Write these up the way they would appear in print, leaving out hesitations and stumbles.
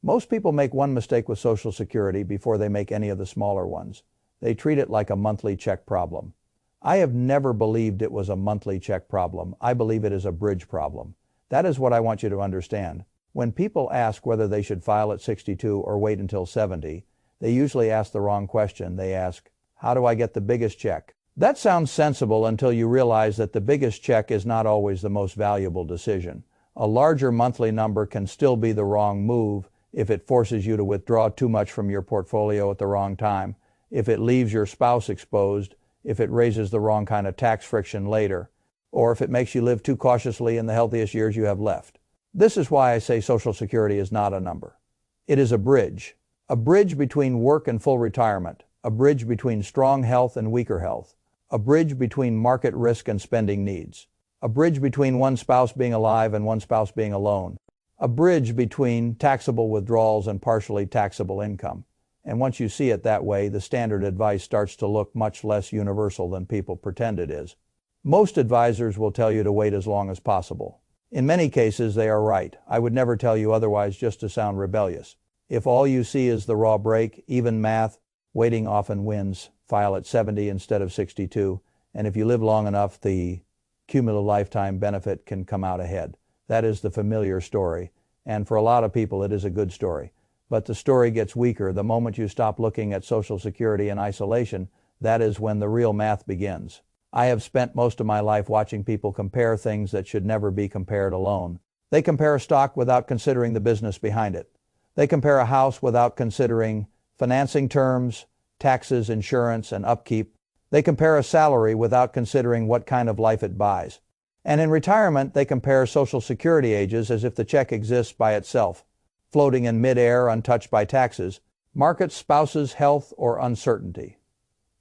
Most people make one mistake with Social Security before they make any of the smaller ones. They treat it like a monthly check problem. I have never believed it was a monthly check problem. I believe it is a bridge problem. That is what I want you to understand. When people ask whether they should file at 62 or wait until 70, they usually ask the wrong question. They ask, how do I get the biggest check? That sounds sensible until you realize that the biggest check is not always the most valuable decision. A larger monthly number can still be the wrong move if it forces you to withdraw too much from your portfolio at the wrong time, if it leaves your spouse exposed, if it raises the wrong kind of tax friction later, or if it makes you live too cautiously in the healthiest years you have left. This is why I say Social Security is not a number. It is a bridge between work and full retirement, a bridge between strong health and weaker health, a bridge between market risk and spending needs, a bridge between one spouse being alive and one spouse being alone, a bridge between taxable withdrawals and partially taxable income. And once you see it that way, the standard advice starts to look much less universal than people pretend it is. Most advisors will tell you to wait as long as possible. In many cases, they are right. I would never tell you otherwise just to sound rebellious. If all you see is the raw break, even math, waiting often wins. File at 70 instead of 62. And if you live long enough, the cumulative lifetime benefit can come out ahead. That is the familiar story. And for a lot of people, it is a good story. But the story gets weaker the moment you stop looking at Social Security in isolation. That is when the real math begins. I have spent most of my life watching people compare things that should never be compared alone. They compare a stock without considering the business behind it. They compare a house without considering financing terms, taxes, insurance, and upkeep. They compare a salary without considering what kind of life it buys. And in retirement, they compare Social Security ages as if the check exists by itself, floating in midair, untouched by taxes, markets, spouses, health, or uncertainty.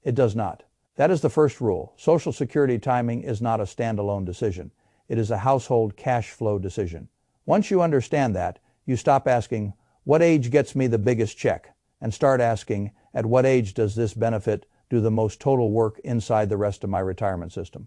It does not. That is the first rule. Social Security timing is not a standalone decision. It is a household cash flow decision. Once you understand that, you stop asking, what age gets me the biggest check? And start asking, at what age does this benefit do the most total work inside the rest of my retirement system?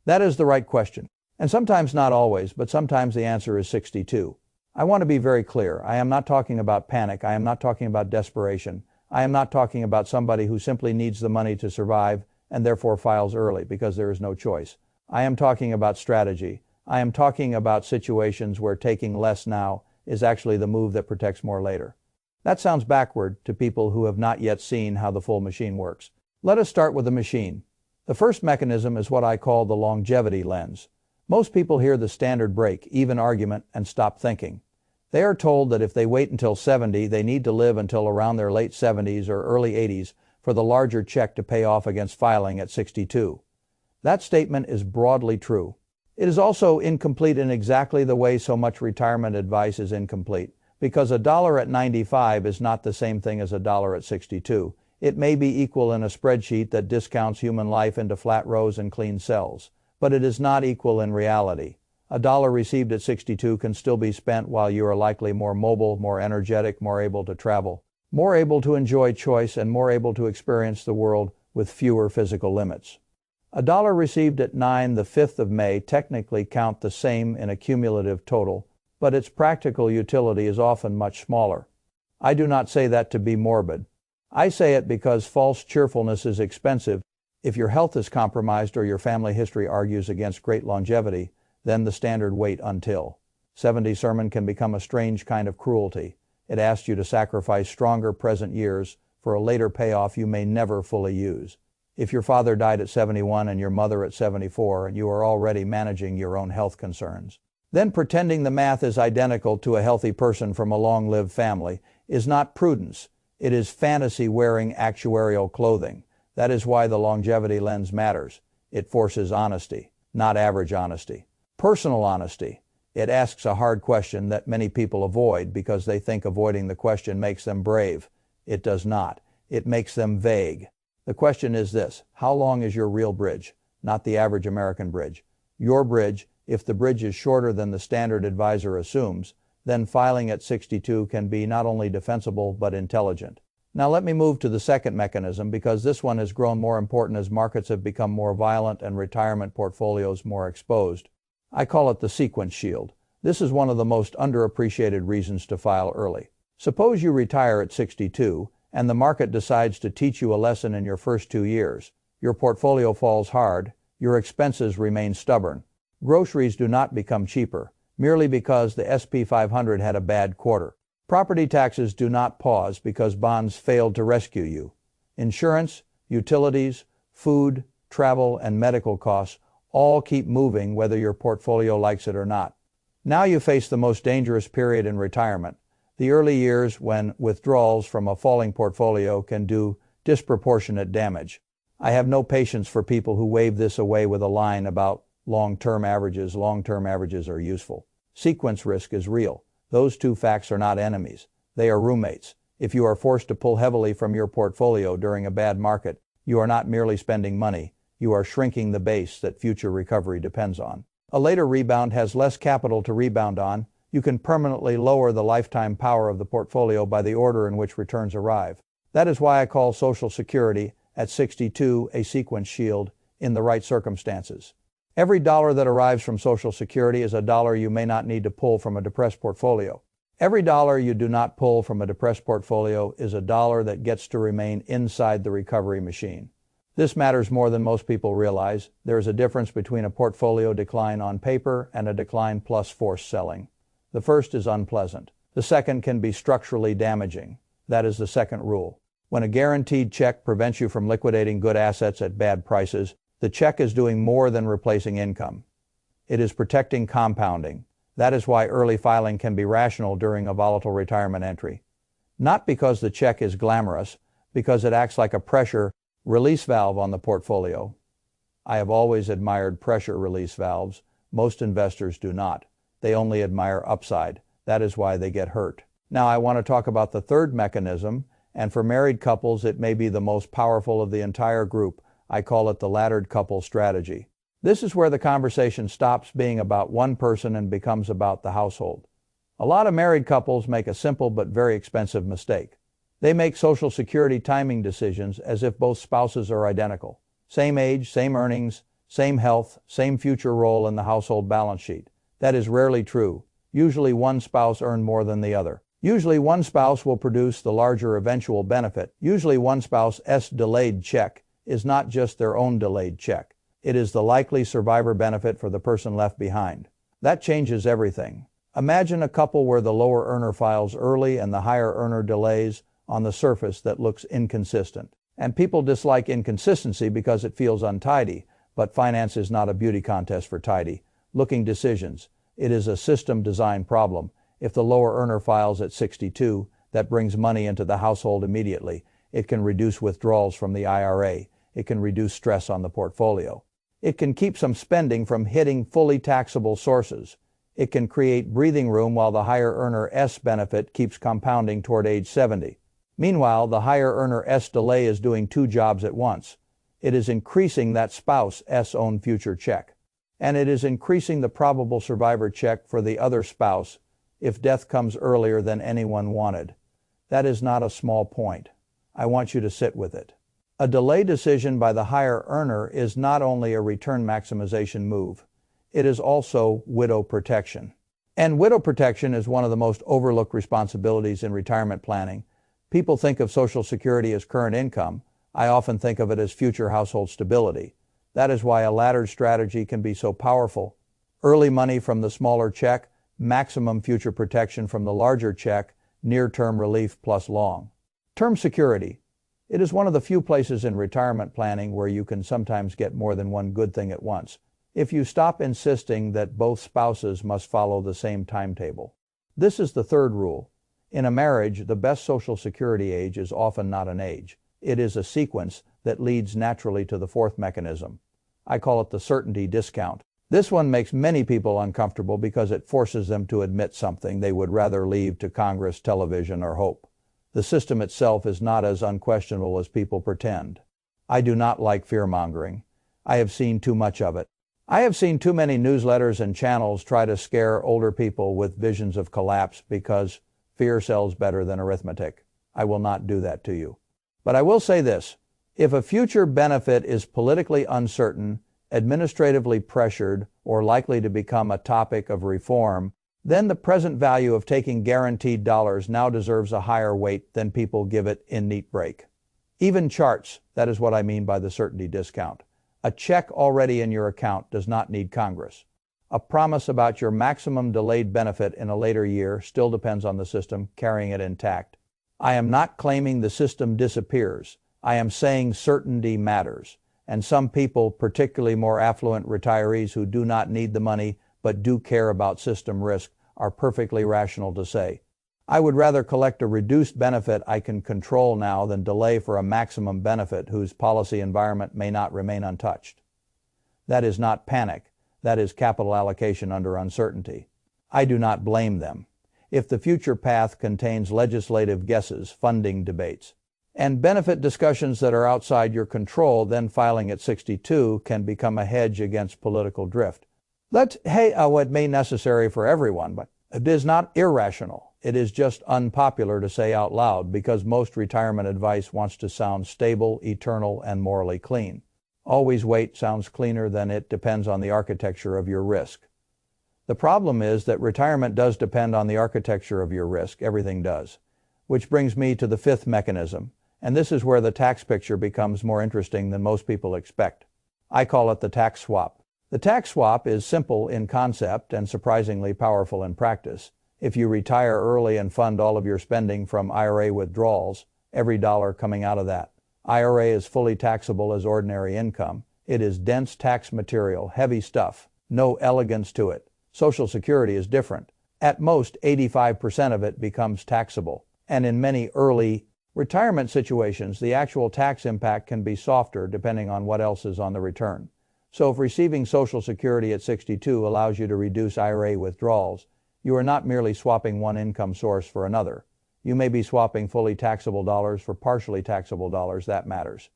That is the right question. And sometimes, not always, but sometimes the answer is 62. I want to be very clear. I am not talking about panic. I am not talking about desperation. I am not talking about somebody who simply needs the money to survive and therefore files early because there is no choice. I am talking about strategy. I am talking about situations where taking less now is actually the move that protects more later. That sounds backward to people who have not yet seen how the full machine works. Let us start with the machine. The first mechanism is what I call the longevity lens. Most people hear the standard break, even argument, and stop thinking. They are told that if they wait until 70, they need to live until around their late 70s or early 80s for the larger check to pay off against filing at 62. That statement is broadly true. It is also incomplete in exactly the way so much retirement advice is incomplete, because $1 at 95 is not the same thing as $1 at 62. It may be equal in a spreadsheet that discounts human life into flat rows and clean cells, but it is not equal in reality. $1 received at 62 can still be spent while you are likely more mobile, more energetic, more able to travel, more able to enjoy choice, and more able to experience the world with fewer physical limits. $1 received at 9 the 5th of May technically count the same in a cumulative total, but its practical utility is often much smaller. I do not say that to be morbid. I say it because false cheerfulness is expensive. If your health is compromised or your family history argues against great longevity, then the standard wait until 70 sermon can become a strange kind of cruelty. It asks you to sacrifice stronger present years for a later payoff you may never fully use. If your father died at 71 and your mother at 74 and you are already managing your own health concerns, then pretending the math is identical to a healthy person from a long-lived family is not prudence. It is fantasy wearing actuarial clothing. That is why the longevity lens matters. It forces honesty, not average honesty. Personal honesty. It asks a hard question that many people avoid because they think avoiding the question makes them brave. It does not. It makes them vague. The question is this: how long is your real bridge? Not the average American bridge. Your bridge. If the bridge is shorter than the standard advisor assumes, then filing at 62 can be not only defensible but intelligent. Now let me move to the second mechanism, because this one has grown more important as markets have become more violent and retirement portfolios more exposed. I call it the sequence shield. This is one of the most underappreciated reasons to file early. Suppose you retire at 62 and the market decides to teach you a lesson in your first 2 years. Your portfolio falls hard, your expenses remain stubborn. Groceries do not become cheaper, merely because the S&P 500 had a bad quarter. Property taxes do not pause because bonds failed to rescue you. Insurance, utilities, food, travel, and medical costs all keep moving whether your portfolio likes it or not. Now you face the most dangerous period in retirement, the early years when withdrawals from a falling portfolio can do disproportionate damage. I have no patience for people who wave this away with a line about long-term averages. Long-term averages are useful. Sequence risk is real. Those two facts are not enemies. They are roommates. If you are forced to pull heavily from your portfolio during a bad market, you are not merely spending money. You are shrinking the base that future recovery depends on. A later rebound has less capital to rebound on. You can permanently lower the lifetime power of the portfolio by the order in which returns arrive. That is why I call Social Security at 62 a sequence shield in the right circumstances. Every dollar that arrives from Social Security is a dollar you may not need to pull from a depressed portfolio. Every dollar you do not pull from a depressed portfolio is a dollar that gets to remain inside the recovery machine. This matters more than most people realize. There is a difference between a portfolio decline on paper and a decline plus forced selling. The first is unpleasant. The second can be structurally damaging. That is the second rule. When a guaranteed check prevents you from liquidating good assets at bad prices, the check is doing more than replacing income. It is protecting compounding. That is why early filing can be rational during a volatile retirement entry. Not because the check is glamorous, because it acts like a pressure release valve on the portfolio. I have always admired pressure release valves. Most investors do not. They only admire upside. That is why they get hurt. Now I want to talk about the third mechanism, and for married couples it may be the most powerful of the entire group. I call it the laddered couple strategy. This is where the conversation stops being about one person and becomes about the household. A lot of married couples make a simple but very expensive mistake. They make Social Security timing decisions as if both spouses are identical. Same age, same earnings, same health, same future role in the household balance sheet. That is rarely true. Usually one spouse earned more than the other. Usually one spouse will produce the larger eventual benefit. Usually one spouse's delayed check is not just their own delayed check. It is the likely survivor benefit for the person left behind. That changes everything. Imagine a couple where the lower earner files early and the higher earner delays. On the surface that looks inconsistent. And people dislike inconsistency because it feels untidy, but finance is not a beauty contest for tidy looking decisions. It is a system design problem. If the lower earner files at 62, that brings money into the household immediately. It can reduce withdrawals from the IRA. It can reduce stress on the portfolio. It can keep some spending from hitting fully taxable sources. It can create breathing room while the higher earner's benefit keeps compounding toward age 70. Meanwhile, the higher earner's delay is doing two jobs at once. It is increasing that spouse's own future check. And it is increasing the probable survivor check for the other spouse if death comes earlier than anyone wanted. That is not a small point. I want you to sit with it. A delay decision by the higher earner is not only a return maximization move, it is also widow protection. And widow protection is one of the most overlooked responsibilities in retirement planning. People think of Social Security as current income. I often think of it as future household stability. That is why a laddered strategy can be so powerful. Early money from the smaller check, maximum future protection from the larger check, near-term relief plus long-term security. It is one of the few places in retirement planning where you can sometimes get more than one good thing at once, if you stop insisting that both spouses must follow the same timetable. This is the third rule. In a marriage, the best Social Security age is often not an age. It is a sequence that leads naturally to the fourth mechanism. I call it the certainty discount. This one makes many people uncomfortable because it forces them to admit something they would rather leave to Congress, television, or hope. The system itself is not as unquestionable as people pretend. I do not like fear-mongering. I have seen too much of it. I have seen too many newsletters and channels try to scare older people with visions of collapse because fear sells better than arithmetic. I will not do that to you. But I will say this. If a future benefit is politically uncertain, administratively pressured, or likely to become a topic of reform, then the present value of taking guaranteed dollars now deserves a higher weight than people give it in neat break. Even charts, that is what I mean by the certainty discount. A check already in your account does not need Congress. A promise about your maximum delayed benefit in a later year still depends on the system carrying it intact. I am not claiming the system disappears. I am saying certainty matters. And some people, particularly more affluent retirees who do not need the money but do care about system risk, are perfectly rational to say, I would rather collect a reduced benefit I can control now than delay for a maximum benefit whose policy environment may not remain untouched. That is not panic. That is capital allocation under uncertainty. I do not blame them. If the future path contains legislative guesses, funding debates, and benefit discussions that are outside your control, then filing at 62 can become a hedge against political drift. It may be necessary for everyone, but it is not irrational. It is just unpopular to say out loud because most retirement advice wants to sound stable, eternal, and morally clean. Always wait sounds cleaner than it depends on the architecture of your risk. The problem is that retirement does depend on the architecture of your risk. Everything does. Which brings me to the fifth mechanism, and this is where the tax picture becomes more interesting than most people expect. I call it the tax swap. The tax swap is simple in concept and surprisingly powerful in practice. If you retire early and fund all of your spending from IRA withdrawals, every dollar coming out of that IRA is fully taxable as ordinary income. It is dense tax material, heavy stuff, no elegance to it. Social Security is different. At most, 85% of it becomes taxable. And in many early retirement situations, the actual tax impact can be softer depending on what else is on the return. So if receiving Social Security at 62 allows you to reduce IRA withdrawals, you are not merely swapping one income source for another. You may be swapping fully taxable dollars for partially taxable dollars. That matters.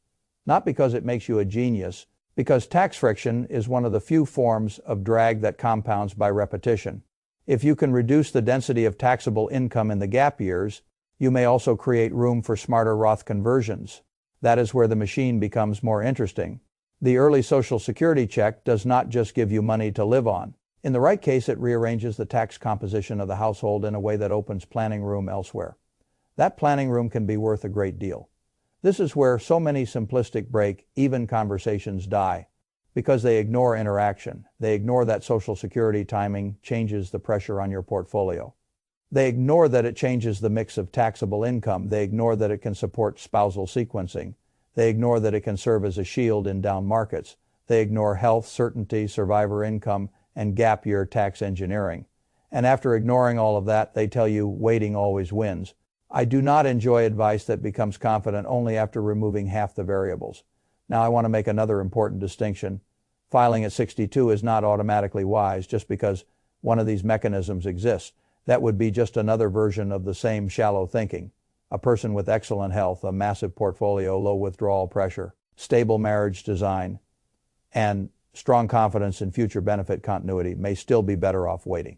Not because it makes you a genius, because tax friction is one of the few forms of drag that compounds by repetition. If you can reduce the density of taxable income in the gap years, you may also create room for smarter Roth conversions. That is where the machine becomes more interesting. The early Social Security check does not just give you money to live on. In the right case, it rearranges the tax composition of the household in a way that opens planning room elsewhere. That planning room can be worth a great deal. This is where so many simplistic break-even conversations die, because they ignore interaction. They ignore that Social Security timing changes the pressure on your portfolio. They ignore that it changes the mix of taxable income. They ignore that it can support spousal sequencing. They ignore that it can serve as a shield in down markets. They ignore health, certainty, survivor income, and gap year tax engineering. And after ignoring all of that, they tell you waiting always wins. I do not enjoy advice that becomes confident only after removing half the variables. Now I want to make another important distinction. Filing at 62 is not automatically wise just because one of these mechanisms exists. That would be just another version of the same shallow thinking. A person with excellent health, a massive portfolio, low withdrawal pressure, stable marriage design, and strong confidence in future benefit continuity may still be better off waiting.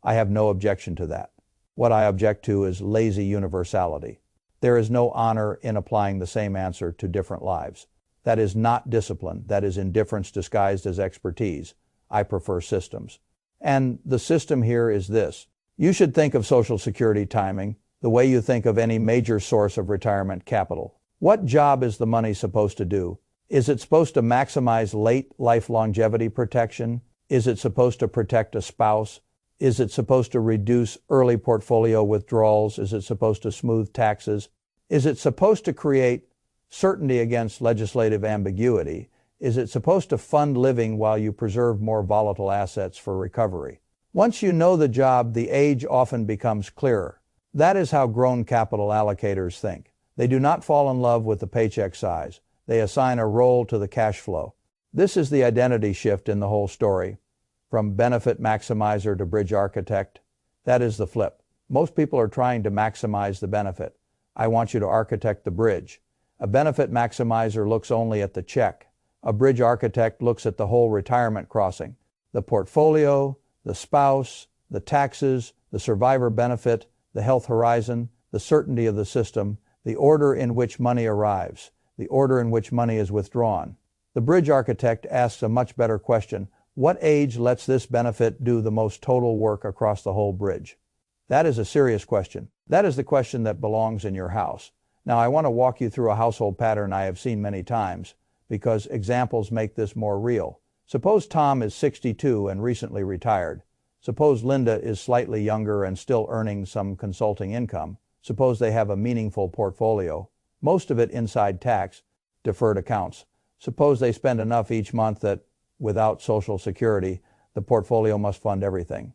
I have no objection to that. What I object to is lazy universality. There is no honor in applying the same answer to different lives. That is not discipline. That is indifference disguised as expertise. I prefer systems. And the system here is this. You should think of Social Security timing the way you think of any major source of retirement capital. What job is the money supposed to do? Is it supposed to maximize late life longevity protection? Is it supposed to protect a spouse? Is it supposed to reduce early portfolio withdrawals? Is it supposed to smooth taxes? Is it supposed to create certainty against legislative ambiguity? Is it supposed to fund living while you preserve more volatile assets for recovery? Once you know the job, the age often becomes clearer. That is how grown capital allocators think. They do not fall in love with the paycheck size. They assign a role to the cash flow. This is the identity shift in the whole story. From benefit maximizer to bridge architect, that is the flip. Most people are trying to maximize the benefit. I want you to architect the bridge. A benefit maximizer looks only at the check. A bridge architect looks at the whole retirement crossing. The portfolio, the spouse, the taxes, the survivor benefit, the health horizon, the certainty of the system, the order in which money arrives, the order in which money is withdrawn. The bridge architect asks a much better question. What age lets this benefit do the most total work across the whole bridge? That is a serious question. That is the question that belongs in your house. Now, I want to walk you through a household pattern I have seen many times, because examples make this more real. Suppose Tom is 62 and recently retired. Suppose Linda is slightly younger and still earning some consulting income. Suppose they have a meaningful portfolio, most of it inside tax, deferred accounts. Suppose they spend enough each month that, without Social Security, the portfolio must fund everything.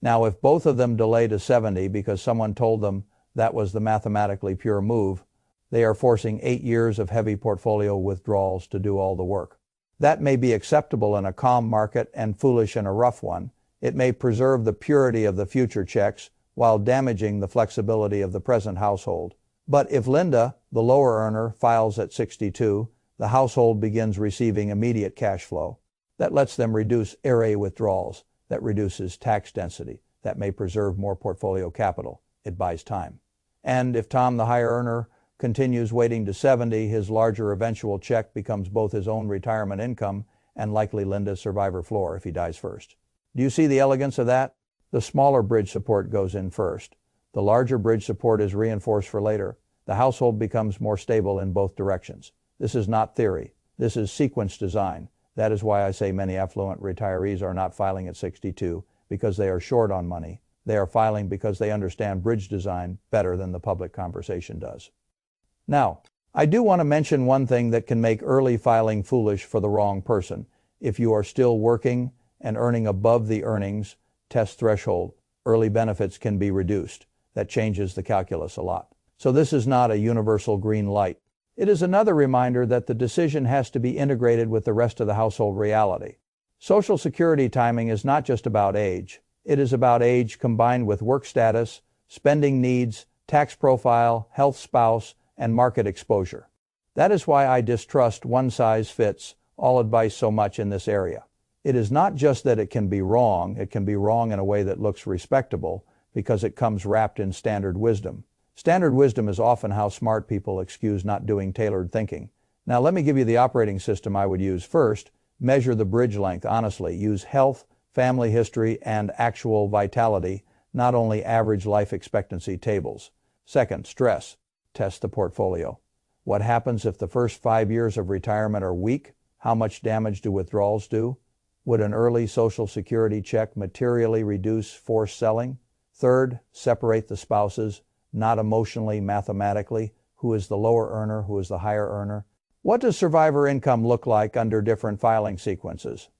Now, if both of them delay to 70 because someone told them that was the mathematically pure move, they are forcing 8 years of heavy portfolio withdrawals to do all the work. That may be acceptable in a calm market and foolish in a rough one. It may preserve the purity of the future checks while damaging the flexibility of the present household. But if Linda, the lower earner, files at 62, the household begins receiving immediate cash flow. That lets them reduce IRA withdrawals. That reduces tax density. That may preserve more portfolio capital. It buys time. And if Tom, the higher earner, continues waiting to 70, his larger eventual check becomes both his own retirement income and likely Linda's survivor floor if he dies first. Do you see the elegance of that? The smaller bridge support goes in first. The larger bridge support is reinforced for later. The household becomes more stable in both directions. This is not theory. This is sequence design. That is why I say many affluent retirees are not filing at 62 because they are short on money. They are filing because they understand bridge design better than the public conversation does. Now, I do want to mention one thing that can make early filing foolish for the wrong person. If you are still working and earning above the earnings test threshold, early benefits can be reduced. That changes the calculus a lot. So this is not a universal green light. It is another reminder that the decision has to be integrated with the rest of the household reality. Social Security timing is not just about age. It is about age combined with work status, spending needs, tax profile, health spouse, and market exposure. That is why I distrust one-size-fits-all advice so much in this area. It is not just that it can be wrong in a way that looks respectable because it comes wrapped in standard wisdom. Standard wisdom is often how smart people excuse not doing tailored thinking. Now let me give you the operating system I would use. First, measure the bridge length honestly. Use health, family history, and actual vitality, not only average life expectancy tables. Second, stress. Test the portfolio. What happens if the first 5 years of retirement are weak? How much damage do withdrawals do? Would an early Social Security check materially reduce forced selling? Third, separate the spouses, not emotionally, mathematically. Who is the lower earner? Who is the higher earner? What does survivor income look like under different filing sequences?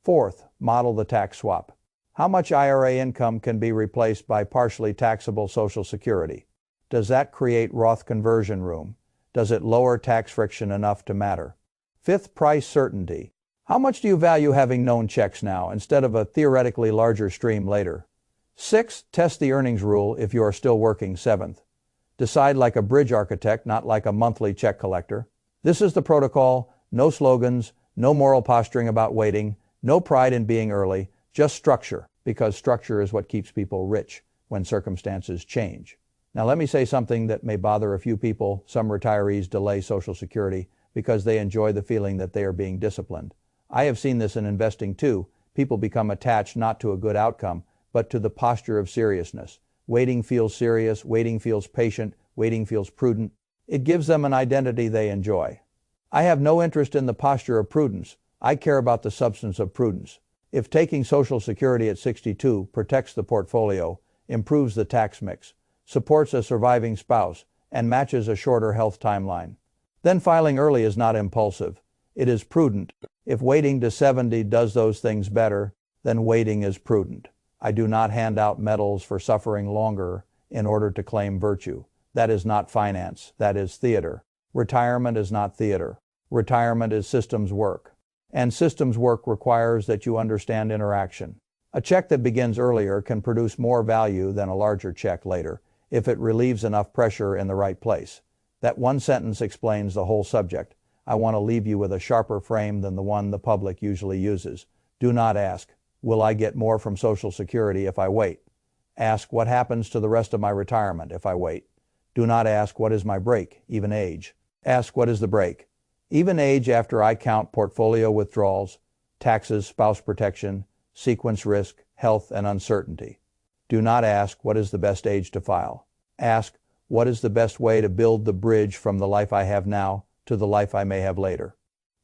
Fourth, model the tax swap. How much IRA income can be replaced by partially taxable Social Security? Does that create Roth conversion room? Does it lower tax friction enough to matter? Fifth, price certainty. How much do you value having known checks now instead of a theoretically larger stream later? Sixth, test the earnings rule if you are still working. Seventh, decide like a bridge architect, not like a monthly check collector. This is the protocol. No slogans, no moral posturing about waiting, no pride in being early, just structure, because structure is what keeps people rich when circumstances change. Now let me say something that may bother a few people. Some retirees delay Social Security because they enjoy the feeling that they are being disciplined. I have seen this in investing too. People become attached not to a good outcome, but to the posture of seriousness. Waiting feels serious, waiting feels patient, waiting feels prudent. It gives them an identity they enjoy. I have no interest in the posture of prudence. I care about the substance of prudence. If taking Social Security at 62 protects the portfolio, improves the tax mix, supports a surviving spouse, and matches a shorter health timeline, then filing early is not impulsive. It is prudent. If waiting to 70 does those things better, then waiting is prudent. I do not hand out medals for suffering longer in order to claim virtue. That is not finance. That is theater. Retirement is not theater. Retirement is systems work. And systems work requires that you understand interaction. A check that begins earlier can produce more value than a larger check later if it relieves enough pressure in the right place. That one sentence explains the whole subject. I want to leave you with a sharper frame than the one the public usually uses. Do not ask, will I get more from Social Security if I wait? Ask, what happens to the rest of my retirement if I wait? Do not ask, what is my break, even age? Ask, what is the break? Even age after I count portfolio withdrawals, taxes, spouse protection, sequence risk, health, and uncertainty. Do not ask, what is the best age to file? Ask, what is the best way to build the bridge from the life I have now to the life I may have later?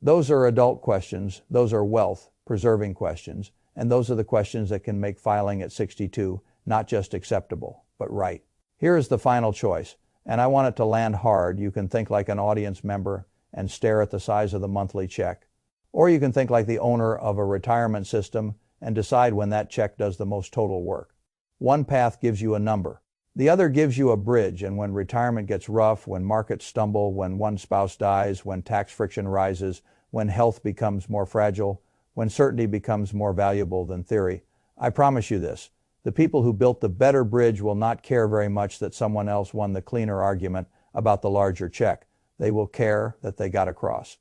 Those are adult questions, those are wealth-preserving questions, and those are the questions that can make filing at 62 not just acceptable, but right. Here is the final choice, and I want it to land hard. You can think like an audience member and stare at the size of the monthly check, or you can think like the owner of a retirement system and decide when that check does the most total work. One path gives you a number. The other gives you a bridge, and when retirement gets rough, when markets stumble, when one spouse dies, when tax friction rises, when health becomes more fragile, when certainty becomes more valuable than theory, I promise you this, the people who built the better bridge will not care very much that someone else won the cleaner argument about the larger check. They will care that they got across.